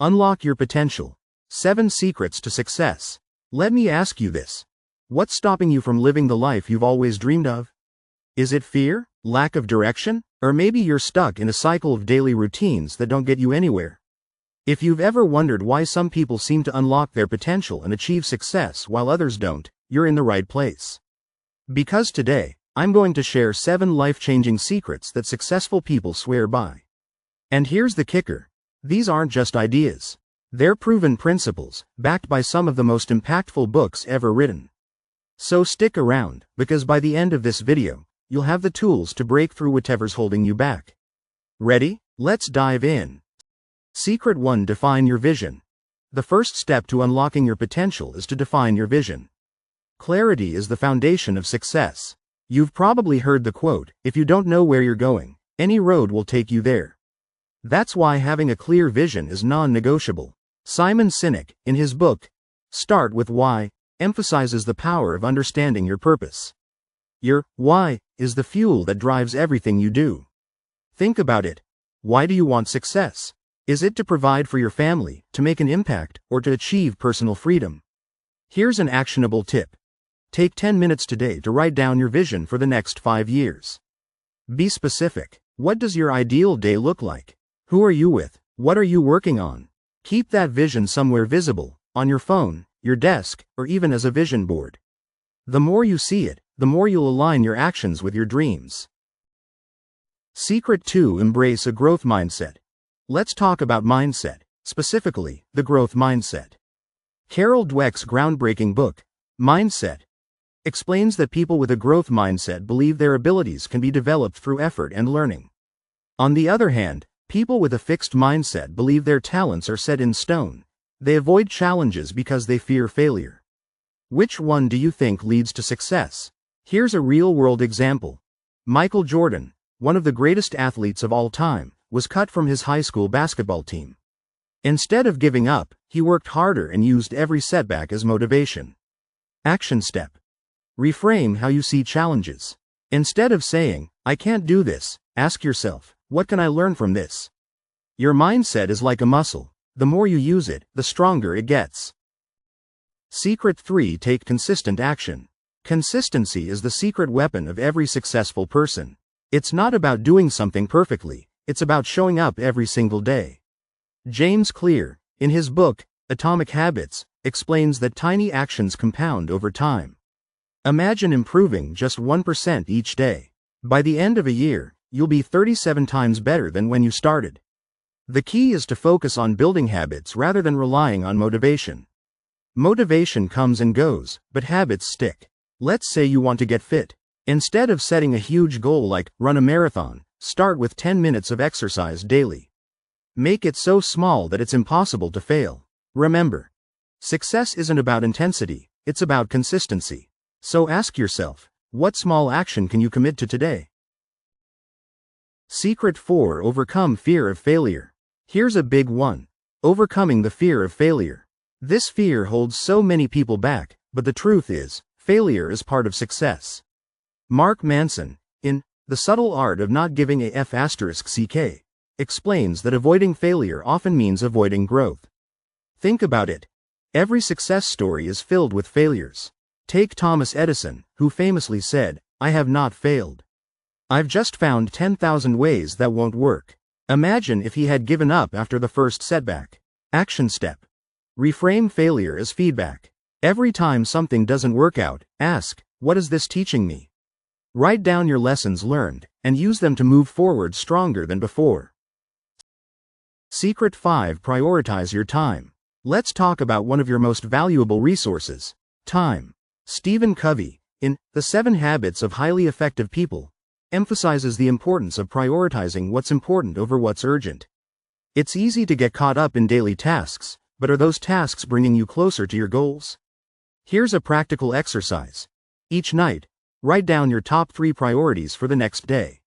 Unlock your potential. 7 secrets to success. Let me ask you this. What's stopping you from living the life you've always dreamed of? Is it fear, lack of direction, or maybe you're stuck in a cycle of daily routines that don't get you anywhere? If you've ever wondered why some people seem to unlock their potential and achieve success while others don't, you're in the right place. Because today, I'm going to share 7 life-changing secrets that successful people swear by. And here's the kicker. These aren't just ideas. They're proven principles, backed by some of the most impactful books ever written. So stick around, because by the end of this video, you'll have the tools to break through whatever's holding you back. Ready? Let's dive in. Secret 1. Define your vision. The first step to unlocking your potential is to define your vision. Clarity is the foundation of success. You've probably heard the quote, "If you don't know where you're going, any road will take you there." That's why having a clear vision is non-negotiable. Simon Sinek, in his book, Start with Why, emphasizes the power of understanding your purpose. Your why is the fuel that drives everything you do. Think about it. Why do you want success? Is it to provide for your family, to make an impact, or to achieve personal freedom? Here's an actionable tip. Take 10 minutes today to write down your vision for the next 5 years. Be specific. What does your ideal day look like? Who are you with? What are you working on? Keep that vision somewhere visible, on your phone, your desk, or even as a vision board. The more you see it, the more you'll align your actions with your dreams. Secret 2. Embrace a growth mindset. Let's talk about mindset, specifically, the growth mindset. Carol Dweck's groundbreaking book, Mindset, explains that people with a growth mindset believe their abilities can be developed through effort and learning. On the other hand, people with a fixed mindset believe their talents are set in stone. They avoid challenges because they fear failure. Which one do you think leads to success? Here's a real-world example. Michael Jordan, one of the greatest athletes of all time, was cut from his high school basketball team. Instead of giving up, he worked harder and used every setback as motivation. Action step. Reframe how you see challenges. Instead of saying, "I can't do this," ask yourself, "What can I learn from this?" Your mindset is like a muscle. The more you use it, the stronger it gets. Secret 3. Take consistent action. Consistency is the secret weapon of every successful person. It's not about doing something perfectly, it's about showing up every single day. James Clear, in his book, Atomic Habits, explains that tiny actions compound over time. Imagine improving just 1% each day. By the end of a year, you'll be 37 times better than when you started. The key is to focus on building habits rather than relying on motivation. Motivation comes and goes, but habits stick. Let's say you want to get fit. Instead of setting a huge goal like run a marathon, start with 10 minutes of exercise daily. Make it so small that it's impossible to fail. Remember, success isn't about intensity, it's about consistency. So ask yourself, what small action can you commit to today? Secret 4. Overcome fear of failure. Here's a big one. Overcoming the fear of failure. This fear holds so many people back, but the truth is, failure is part of success. Mark Manson, in The Subtle Art of Not Giving a F***ck, explains that avoiding failure often means avoiding growth. Think about it. Every success story is filled with failures. Take Thomas Edison, who famously said, "I have not failed. I've just found 10,000 ways that won't work." Imagine if he had given up after the first setback. Action step. Reframe failure as feedback. Every time something doesn't work out, ask, "What is this teaching me?" Write down your lessons learned, and use them to move forward stronger than before. Secret 5. Prioritize your time. Let's talk about one of your most valuable resources, time. Stephen Covey, in The 7 Habits of Highly Effective People, emphasizes the importance of prioritizing what's important over what's urgent. It's easy to get caught up in daily tasks, but are those tasks bringing you closer to your goals? Here's a practical exercise. Each night, write down your top 3 priorities for the next day.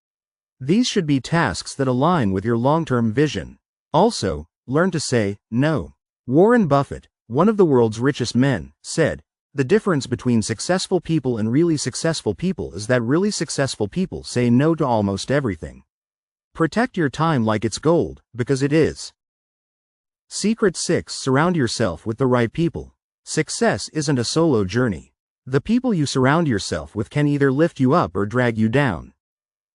These should be tasks that align with your long-term vision. Also, learn to say no. Warren Buffett, one of the world's richest men, said, "The difference between successful people and really successful people is that really successful people say no to almost everything." Protect your time like it's gold, because it is. Secret 6. Surround yourself with the right people. Success isn't a solo journey. The people you surround yourself with can either lift you up or drag you down.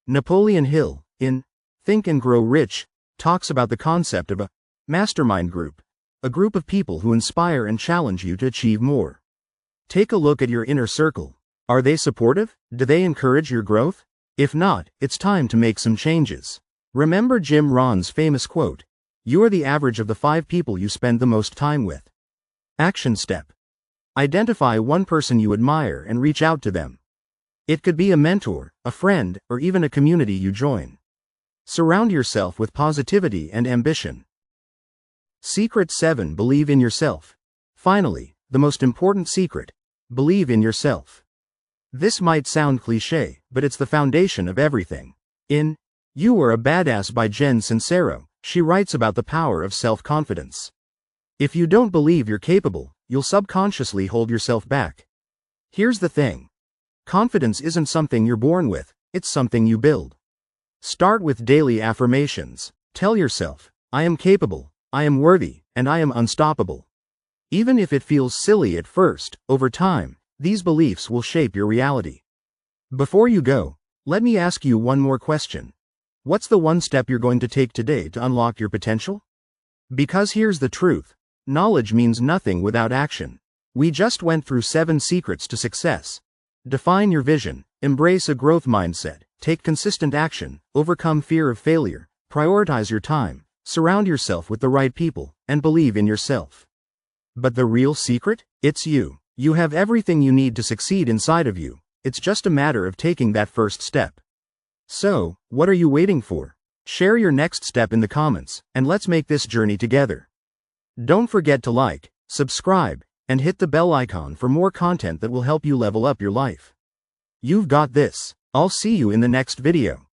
Napoleon Hill, in Think and Grow Rich, talks about the concept of a mastermind group, a group of people who inspire and challenge you to achieve more. Take a look at your inner circle. Are they supportive? Do they encourage your growth? If not, it's time to make some changes. Remember Jim Rohn's famous quote, "You are the average of the 5 people you spend the most time with." Action step. Identify one person you admire and reach out to them. It could be a mentor, a friend, or even a community you join. Surround yourself with positivity and ambition. Secret 7. Believe in yourself. Finally, the most important secret: believe in yourself. This might sound cliché, but it's the foundation of everything. In You Are a Badass by Jen Sincero, she writes about the power of self-confidence. If you don't believe you're capable, you'll subconsciously hold yourself back. Here's the thing. Confidence isn't something you're born with, it's something you build. Start with daily affirmations. Tell yourself, I am capable, I am worthy, and I am unstoppable. Even if it feels silly at first, over time, these beliefs will shape your reality. Before you go, let me ask you one more question. What's the one step you're going to take today to unlock your potential? Because here's the truth. Knowledge means nothing without action. We just went through 7 secrets to success. Define your vision, embrace a growth mindset, take consistent action, overcome fear of failure, prioritize your time, surround yourself with the right people, and believe in yourself. But the real secret? It's you. You have everything you need to succeed inside of you. It's just a matter of taking that first step. So, what are you waiting for? Share your next step in the comments, and let's make this journey together. Don't forget to like, subscribe, and hit the bell icon for more content that will help you level up your life. You've got this. I'll see you in the next video.